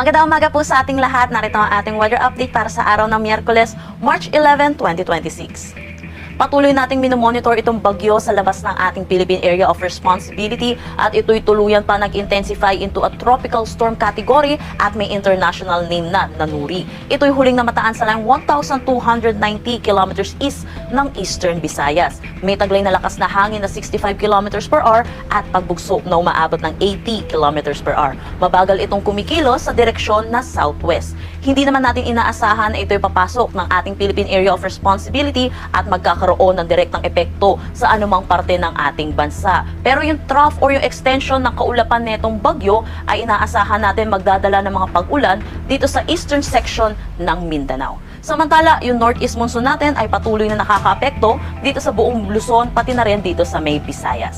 Magandang umaga po sa ating lahat. Narito ang ating weather update para sa araw ng Miyerkules, March 11, 2026. Patuloy nating minomonitor itong bagyo sa labas ng ating Philippine Area of Responsibility at ito'y tuluyan pa nag-intensify into a tropical storm category at may international name na Nuri. Ito'y huling namataan sa lang 1,290 kilometers east ng Eastern Visayas. May taglay na lakas na hangin na 65 kilometers per hour at pagbugso na umaabot ng 80 kilometers per hour. Mabagal itong kumikilos sa direksyon na southwest. Hindi naman natin inaasahan na ito'y papasok ng ating Philippine Area of Responsibility at magkakaroon ng direktang epekto sa anumang parte ng ating bansa. Pero yung trough or yung extension ng kaulapan netong bagyo ay inaasahan natin magdadala ng mga pag-ulan dito sa eastern section ng Mindanao. Samantala, yung northeast monsoon natin ay patuloy na nakakaapekto dito sa buong Luzon pati na rin dito sa may Visayas.